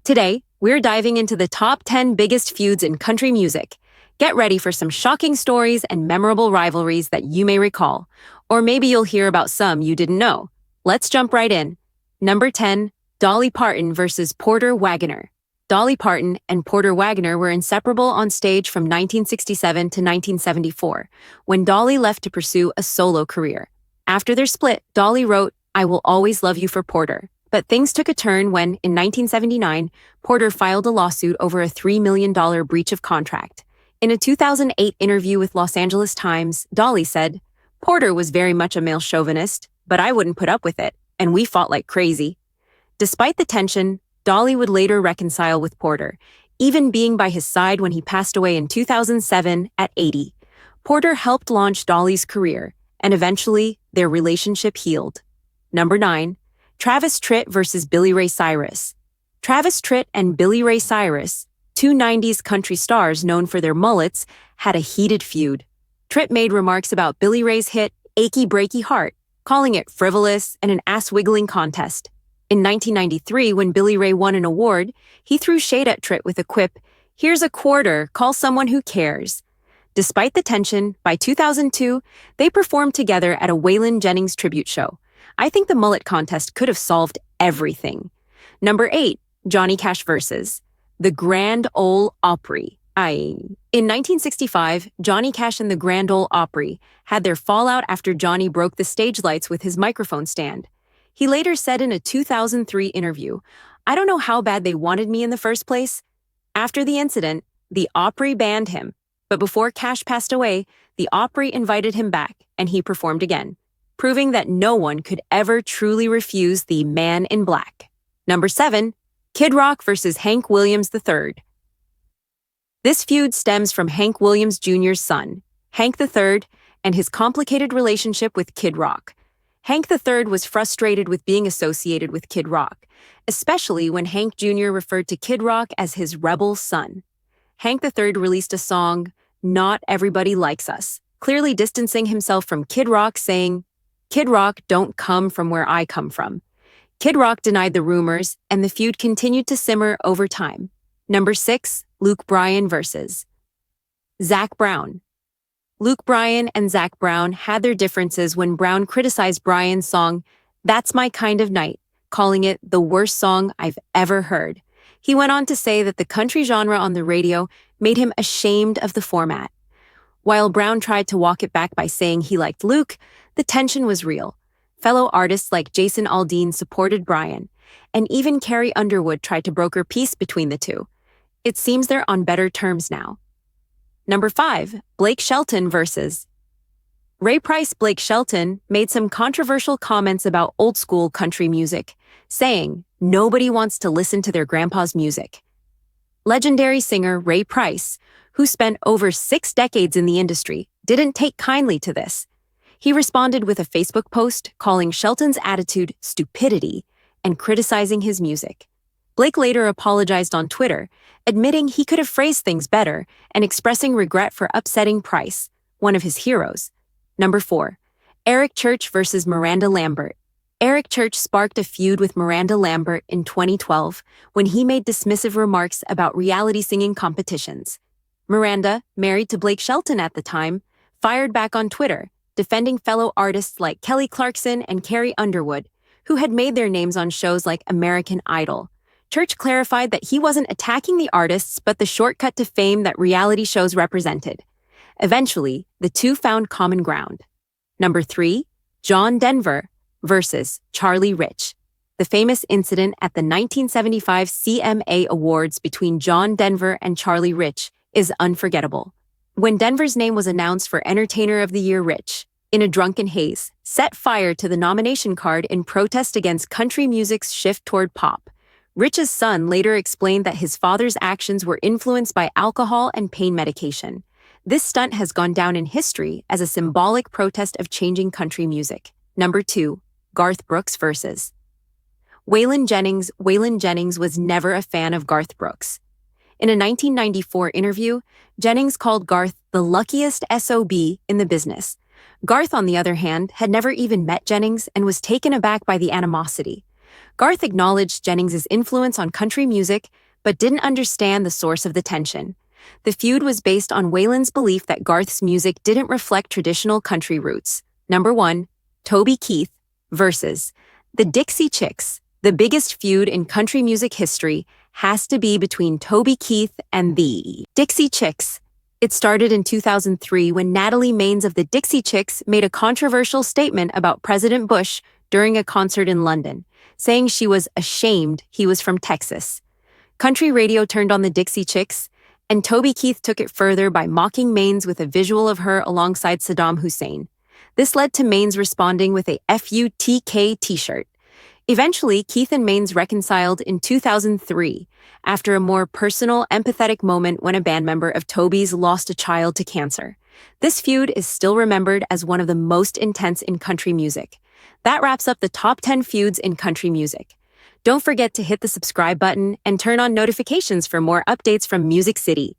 Today, we're diving into the top 10 biggest feuds in country music. Get ready for some shocking stories and memorable rivalries that you may recall. Or maybe you'll hear about some you didn't know. Let's jump right in. Number 10, Dolly Parton versus Porter Wagoner. Dolly Parton and Porter Wagoner were inseparable on stage from 1967 to 1974, when Dolly left to pursue a solo career. After their split, Dolly wrote, "I Will Always Love You" for Porter. But things took a turn when, in 1979, Porter filed a lawsuit over a $3 million breach of contract. In a 2008 interview with Los Angeles Times, Dolly said, "Porter was very much a male chauvinist, but I wouldn't put up with it, and we fought like crazy." Despite the tension, Dolly would later reconcile with Porter, even being by his side when he passed away in 2007 at 80. Porter helped launch Dolly's career, and eventually, their relationship healed. Number 9, Travis Tritt versus Billy Ray Cyrus. Travis Tritt and Billy Ray Cyrus, two 90s country stars known for their mullets, had a heated feud. Tritt made remarks about Billy Ray's hit "Achy Breaky Heart," calling it frivolous and an ass-wiggling contest. In 1993, when Billy Ray won an award, he threw shade at Tritt with a quip, "Here's a quarter, call someone who cares." Despite the tension, by 2002, they performed together at a Waylon Jennings tribute show. I think the mullet contest could have solved everything. Number 8, Johnny Cash versus the Grand Ole Opry. In 1965, Johnny Cash and the Grand Ole Opry had their fallout after Johnny broke the stage lights with his microphone stand. He later said in a 2003 interview, "I don't know how bad they wanted me in the first place." After the incident, the Opry banned him. But before Cash passed away, the Opry invited him back, and he performed again, proving that no one could ever truly refuse the Man in Black. Number 7, Kid Rock versus Hank Williams III. This feud stems from Hank Williams Jr.'s son, Hank III, and his complicated relationship with Kid Rock. Hank III was frustrated with being associated with Kid Rock, especially when Hank Jr. referred to Kid Rock as his rebel son. Hank III released a song, "Not Everybody Likes Us," clearly distancing himself from Kid Rock, saying, "Kid Rock don't come from where I come from." Kid Rock denied the rumors, and the feud continued to simmer over time. Number 6, Luke Bryan versus Zac Brown. Luke Bryan and Zac Brown had their differences when Brown criticized Bryan's song, "That's My Kind of Night," calling it the worst song I've ever heard. He went on to say that the country genre on the radio made him ashamed of the format. While Brown tried to walk it back by saying he liked Luke, the tension was real. Fellow artists like Jason Aldean supported Bryan, and even Carrie Underwood tried to broker peace between the two. It seems they're on better terms now. Number 5, Blake Shelton versus Ray Price. Blake Shelton made some controversial comments about old-school country music, saying, "Nobody wants to listen to their grandpa's music." Legendary singer Ray Price, who spent over 6 decades in the industry, didn't take kindly to this. He responded with a Facebook post calling Shelton's attitude stupidity and criticizing his music. Blake later apologized on Twitter, admitting he could have phrased things better and expressing regret for upsetting Price, one of his heroes. Number 4, Eric Church versus Miranda Lambert. Eric Church sparked a feud with Miranda Lambert in 2012 when he made dismissive remarks about reality singing competitions. Miranda, married to Blake Shelton at the time, fired back on Twitter, defending fellow artists like Kelly Clarkson and Carrie Underwood, who had made their names on shows like American Idol. Church clarified that he wasn't attacking the artists but the shortcut to fame that reality shows represented. Eventually, the two found common ground. Number 3, John Denver versus Charlie Rich. The famous incident at the 1975 CMA Awards between John Denver and Charlie Rich is unforgettable. When Denver's name was announced for Entertainer of the Year, Rich, in a drunken haze, set fire to the nomination card in protest against country music's shift toward pop. Rich's son later explained that his father's actions were influenced by alcohol and pain medication. This stunt has gone down in history as a symbolic protest of changing country music. Number 2, Garth Brooks versus Waylon Jennings. Waylon Jennings was never a fan of Garth Brooks. In a 1994 interview, Jennings called Garth the luckiest SOB in the business. Garth, on the other hand, had never even met Jennings and was taken aback by the animosity. Garth acknowledged Jennings' influence on country music, but didn't understand the source of the tension. The feud was based on Waylon's belief that Garth's music didn't reflect traditional country roots. Number 1. Toby Keith versus the Dixie Chicks. The biggest feud in country music history has to be between Toby Keith and the Dixie Chicks. It started in 2003 when Natalie Maines of the Dixie Chicks made a controversial statement about President Bush during a concert in London, saying she was ashamed he was from Texas. Country radio turned on the Dixie Chicks, and Toby Keith took it further by mocking Maines with a visual of her alongside Saddam Hussein. This led to Maines responding with a FUTK t-shirt. Eventually, Keith and Maines reconciled in 2003 after a more personal, empathetic moment when a band member of Toby's lost a child to cancer. This feud is still remembered as one of the most intense in country music. That wraps up the top 10 feuds in country music. Don't forget to hit the subscribe button and turn on notifications for more updates from Music City.